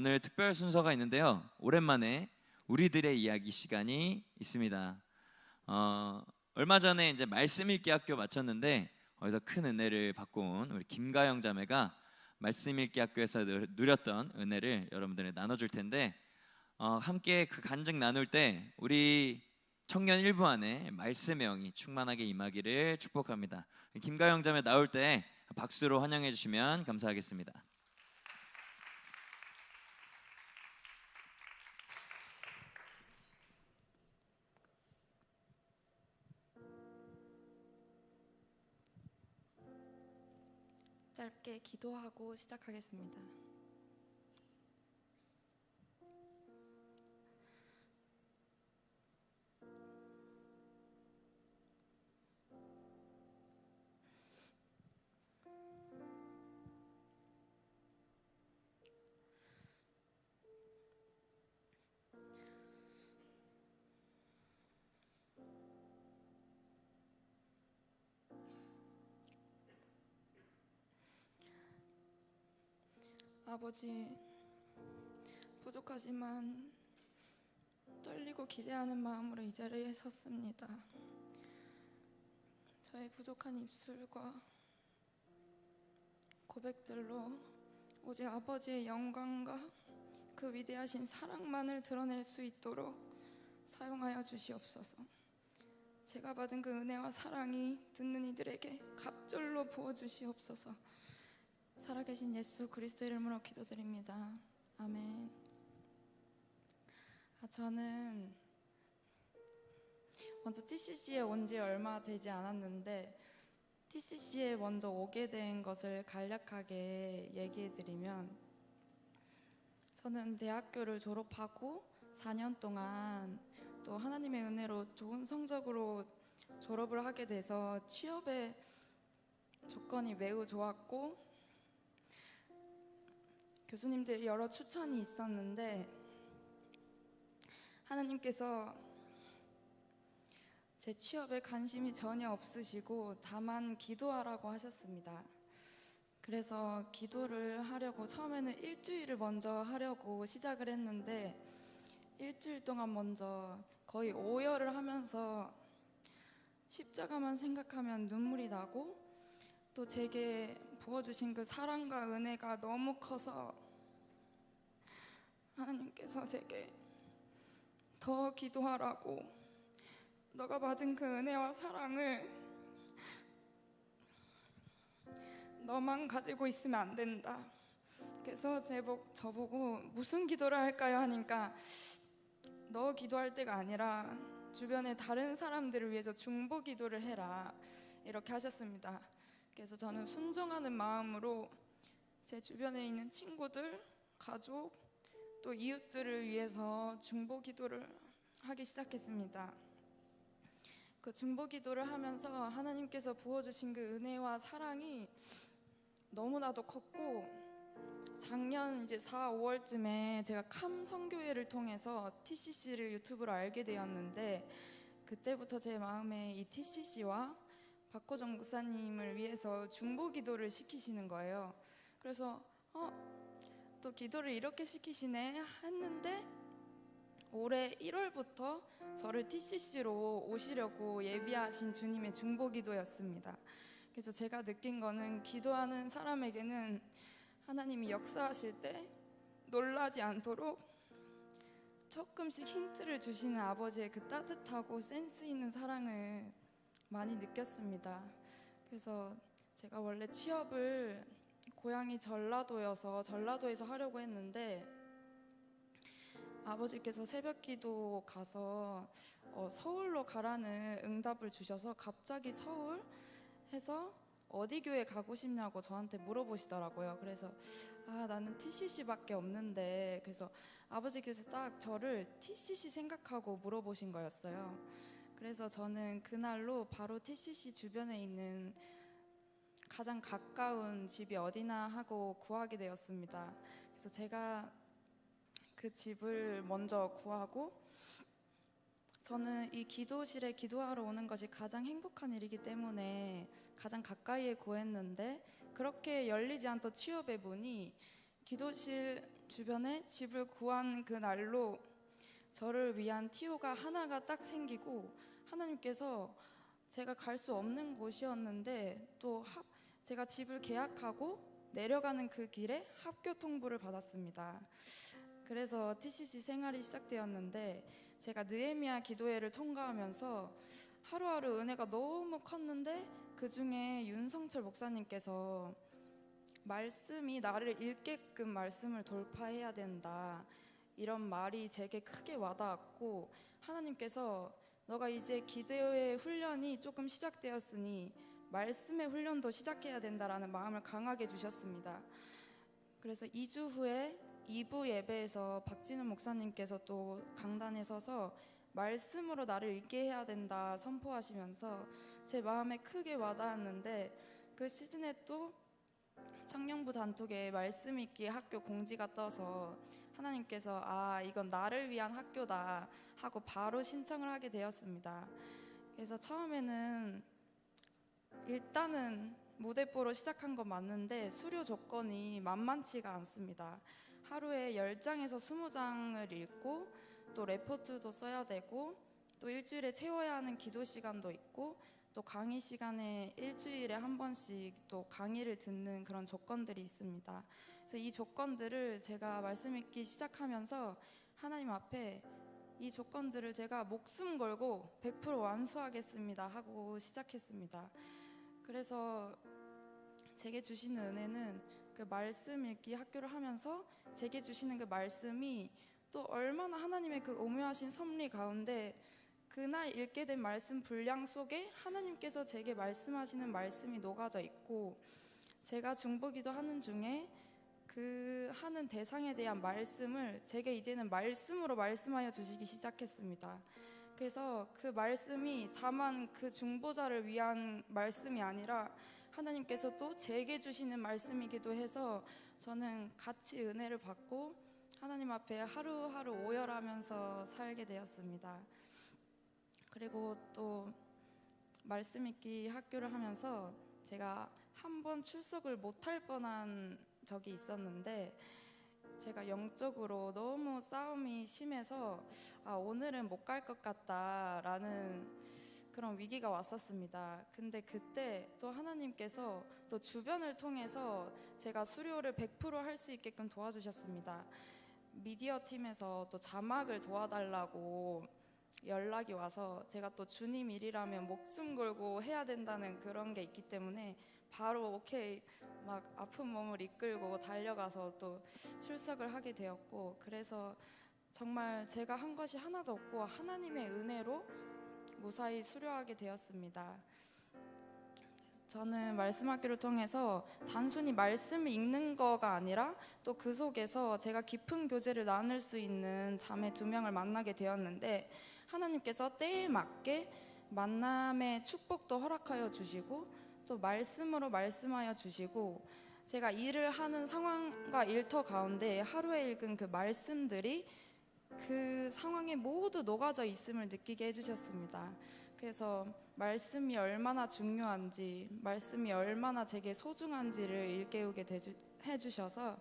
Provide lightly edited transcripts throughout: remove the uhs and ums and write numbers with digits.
오늘 특별 순서가 있는데요. 오랜만에 우리들의 이야기 시간이 있습니다. 얼마 전에 이제 말씀 읽기 학교 마쳤는데 거기서 큰 은혜를 받고 온 우리 김가영 자매가 말씀 읽기 학교에서 누렸던 은혜를 여러분들에 나눠줄 텐데 함께 그 간증 나눌 때 우리 청년 일부 안에 말씀의 영이 충만하게 임하기를 축복합니다. 김가영 자매 나올 때 박수로 환영해 주시면 감사하겠습니다. 짧게 기도하고 시작하겠습니다. 아버지, 부족하지만 떨리고 기대하는 마음으로 이 자리에 섰습니다. 저의 부족한 입술과 고백들로 오직 아버지의 영광과 그 위대하신 사랑만을 드러낼 수 있도록 사용하여 주시옵소서. 제가 받은 그 은혜와 사랑이 듣는 이들에게 갑절로 부어주시옵소서. 살아계신 예수 그리스도 이름으로 기도드립니다. 아멘. 저는 먼저 TCC에 온 지 얼마 되지 않았는데 TCC에 먼저 오게 된 것을 간략하게 얘기해드리면, 저는 대학교를 졸업하고 4년 동안 또 하나님의 은혜로 좋은 성적으로 졸업을 하게 돼서 취업의 조건이 매우 좋았고 교수님들 여러 추천이 있었는데 하나님께서 제 취업에 관심이 전혀 없으시고 다만 기도하라고 하셨습니다. 그래서 기도를 하려고 처음에는 일주일을 먼저 하려고 시작을 했는데 일주일 동안 먼저 거의 오열을 하면서 십자가만 생각하면 눈물이 나고 또 제게 부어주신 그 사랑과 은혜가 너무 커서 하나님께서 제게 더 기도하라고, 너가 받은 그 은혜와 사랑을 너만 가지고 있으면 안 된다. 그래서 저보고 무슨 기도를 할까요 하니까 너 기도할 때가 아니라 주변의 다른 사람들을 위해서 중보 기도를 해라, 이렇게 하셨습니다. 그래서 저는 순종하는 마음으로 제 주변에 있는 친구들, 가족, 또 이웃들을 위해서 중보 기도를 하기 시작했습니다. 그 중보 기도를 하면서 하나님께서 부어주신 그 은혜와 사랑이 너무나도 컸고, 작년 이제 4, 5월쯤에 제가 캄 선교회를 통해서 TCC를 유튜브로 알게 되었는데 그때부터 제 마음에 이 TCC와 박호정 목사님을 위해서 중보 기도를 시키시는 거예요. 그래서 또 기도를 이렇게 시키시네 했는데 올해 1월부터 저를 TCC로 오시려고 예비하신 주님의 중보 기도였습니다. 그래서 제가 느낀 거는 기도하는 사람에게는 하나님이 역사하실 때 놀라지 않도록 조금씩 힌트를 주시는 아버지의 그 따뜻하고 센스 있는 사랑을 많이 느꼈습니다. 그래서 제가 원래 취업을 고향이 전라도에서 하려고 했는데 아버지께서 새벽기도 가서 서울로 가라는 응답을 주셔서 갑자기 서울 해서 어디 교회 가고 싶냐고 저한테 물어보시더라고요. 그래서 나는 TCC밖에 없는데, 그래서 아버지께서 딱 저를 TCC 생각하고 물어보신 거였어요. 그래서 저는 그날로 바로 TCC 주변에 있는 가장 가까운 집이 어디나 하고 구하게 되었습니다. 그래서 제가 그 집을 먼저 구하고, 저는 이 기도실에 기도하러 오는 것이 가장 행복한 일이기 때문에 가장 가까이에 구했는데 그렇게 열리지 않던 취업의 문이 기도실 주변에 집을 구한 그 날로 저를 위한 TO가 하나가 딱 생기고 하나님께서 제가 갈 수 없는 곳이었는데 또 제가 집을 계약하고 내려가는 그 길에 합교 통보를 받았습니다. 그래서 TCC 생활이 시작되었는데 제가 느헤미야 기도회를 통과하면서 하루하루 은혜가 너무 컸는데 그 중에 윤성철 목사님께서 말씀이 나를 읽게끔 말씀을 돌파해야 된다, 이런 말이 제게 크게 와닿았고, 하나님께서 너가 이제 기도의 훈련이 조금 시작되었으니 말씀의 훈련도 시작해야 된다라는 마음을 강하게 주셨습니다. 그래서 2주 후에 2부 예배에서 박진우 목사님께서 또 강단에 서서 말씀으로 나를 읽게 해야 된다 선포하시면서 제 마음에 크게 와닿았는데, 그 시즌에 또 청년부 단톡에 말씀 읽기 학교 공지가 떠서 하나님께서 이건 나를 위한 학교다 하고 바로 신청을 하게 되었습니다. 그래서 처음에는 일단은 무대뽀로 시작한 건 맞는데 수료 조건이 만만치가 않습니다. 하루에 10장에서 20장을 읽고 또 레포트도 써야 되고 또 일주일에 채워야 하는 기도 시간도 있고 또 강의 시간에 일주일에 한 번씩 또 강의를 듣는 그런 조건들이 있습니다. 그래서 이 조건들을 제가 말씀 읽기 시작하면서 하나님 앞에 이 조건들을 제가 목숨 걸고 100% 완수하겠습니다 하고 시작했습니다. 그래서 제게 주시는 은혜는 그 말씀 읽기 학교를 하면서 제게 주시는 그 말씀이 또 얼마나 하나님의 그 오묘하신 섭리 가운데 그날 읽게 된 말씀 분량 속에 하나님께서 제게 말씀하시는 말씀이 녹아져 있고, 제가 중보기도 하는 중에 그 하는 대상에 대한 말씀을 제게 이제는 말씀으로 말씀하여 주시기 시작했습니다. 그래서 그 말씀이 다만 그 중보자를 위한 말씀이 아니라 하나님께서 또 제게 주시는 말씀이기도 해서 저는 같이 은혜를 받고 하나님 앞에 하루하루 오열하면서 살게 되었습니다. 그리고 또 말씀 읽기 학교를 하면서 제가 한 번 출석을 못할 뻔한 적이 있었는데, 제가 영적으로 너무 싸움이 심해서 오늘은 못 갈 것 같다라는 그런 위기가 왔었습니다. 근데 그때 또 하나님께서 또 주변을 통해서 제가 수료를 100% 할 수 있게끔 도와주셨습니다. 미디어 팀에서 또 자막을 도와달라고 연락이 와서 제가 또 주님 일이라면 목숨 걸고 해야 된다는 그런 게 있기 때문에 바로 오케이 막 아픈 몸을 이끌고 달려가서 또 출석을 하게 되었고, 그래서 정말 제가 한 것이 하나도 없고 하나님의 은혜로 무사히 수료하게 되었습니다. 저는 말씀학교를 통해서 단순히 말씀을 읽는 거가 아니라 또 그 속에서 제가 깊은 교제를 나눌 수 있는 자매 2명을 만나게 되었는데, 하나님께서 때에 맞게 만남의 축복도 허락하여 주시고 또 말씀으로 말씀하여 주시고, 제가 일을 하는 상황과 일터 가운데 하루에 읽은 그 말씀들이 그 상황에 모두 녹아져 있음을 느끼게 해주셨습니다. 그래서 말씀이 얼마나 중요한지, 말씀이 얼마나 제게 소중한지를 일깨우게 해주셔서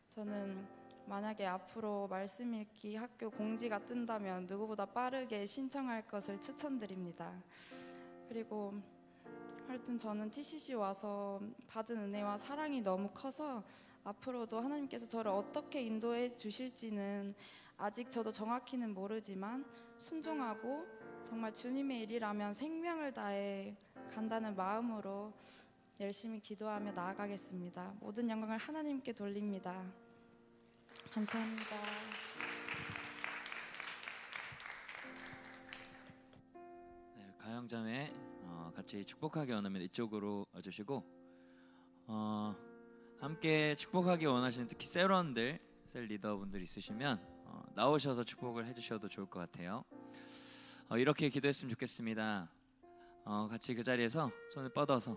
저는 만약에 앞으로 말씀 읽기 학교 공지가 뜬다면 누구보다 빠르게 신청할 것을 추천드립니다. 그리고 하여튼 저는 TCC 와서 받은 은혜와 사랑이 너무 커서 앞으로도 하나님께서 저를 어떻게 인도해 주실지는 아직 저도 정확히는 모르지만 순종하고 정말 주님의 일이라면 생명을 다해 간다는 마음으로 열심히 기도하며 나아가겠습니다. 모든 영광을 하나님께 돌립니다. 감사합니다. 네, 가영자매 같이 축복하기 원하면 이쪽으로 와주시고 함께 축복하기 원하시는 특히 셀원들, 셀 리더분들 있으시면 나오셔서 축복을 해주셔도 좋을 것 같아요. 이렇게 기도했으면 좋겠습니다. 같이 그 자리에서 손을 뻗어서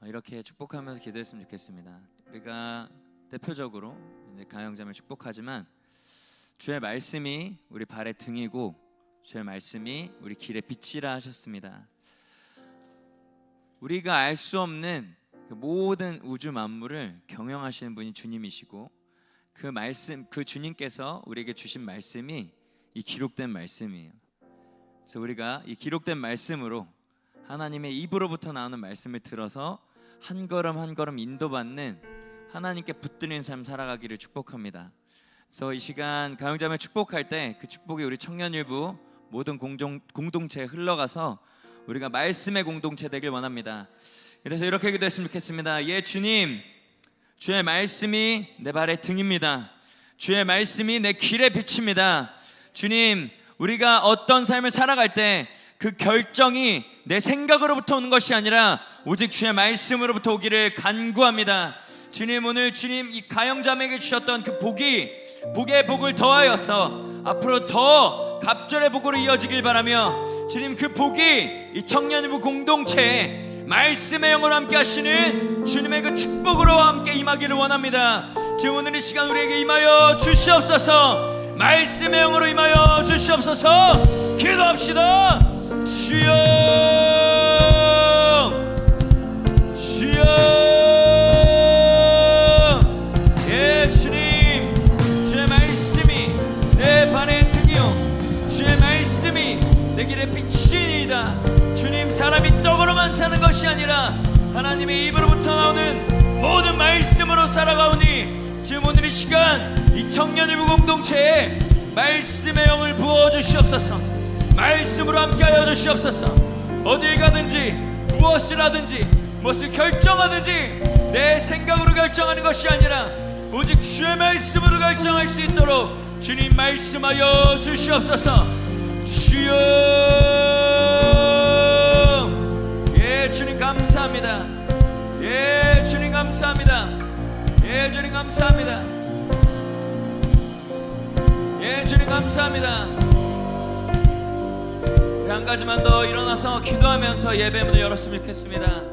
이렇게 축복하면서 기도했으면 좋겠습니다. 우리가 대표적으로 가영자매를 축복하지만 주의 말씀이 우리 발의 등이고 주의 말씀이 우리 길의 빛이라 하셨습니다. 우리가 알 수 없는 모든 우주 만물을 경영하시는 분이 주님이시고, 그 말씀, 그 주님께서 우리에게 주신 말씀이 이 기록된 말씀이에요. 그래서 우리가 이 기록된 말씀으로 하나님의 입으로부터 나오는 말씀을 들어서 한 걸음 한 걸음 인도받는 하나님께 붙들린 삶 살아가기를 축복합니다. 그래서 이 시간 가영자매 축복할 때 그 축복이 우리 청년일부 모든 공동체에 흘러가서 우리가 말씀의 공동체 되길 원합니다. 그래서 이렇게 기도했으면 좋겠습니다. 예 주님, 주의 말씀이 내 발의 등입니다. 주의 말씀이 내 길의 빛입니다. 주님, 우리가 어떤 삶을 살아갈 때 그 결정이 내 생각으로부터 오는 것이 아니라 오직 주의 말씀으로부터 오기를 간구합니다. 주님, 오늘 주님 이 가영자매에게 주셨던 그 복이 복의 복을 더하여서 앞으로 더 갑절의 복으로 이어지길 바라며, 주님 그 복이 이 청년부 공동체에 말씀의 영으로 함께 하시는 주님의 그 축복으로 함께 임하기를 원합니다. 지금 오늘 이 시간 우리에게 임하여 주시옵소서. 말씀의 영으로 임하여 주시옵소서. 기도합시다. 주여, 주여. 예 주님, 주의 말씀이 내 발의 등이요 주의 말씀이 내 길의 빛이니이다. 주님, 사람이 떡으로만 사는 것이 아니라 하나님의 입으로부터 나오는 모든 말씀으로 살아가오니, 지금 오늘 이 시간 이 청년일부 공동체에 말씀의 영을 부어주시옵소서. 말씀으로 함께하여 주시옵소서. 어딜 가든지 무엇을 하든지 무엇을 결정하든지 내 생각으로 결정하는 것이 아니라 오직 주의 말씀으로 결정할 수 있도록 주님 말씀하여 주시옵소서. 주여, 예 주님 감사합니다. 예 주님 감사합니다. 예 주님 감사합니다. 예 주님 감사합니다. 한 가지만 더 일어나서 기도하면서 예배 문을 열었으면 좋겠습니다.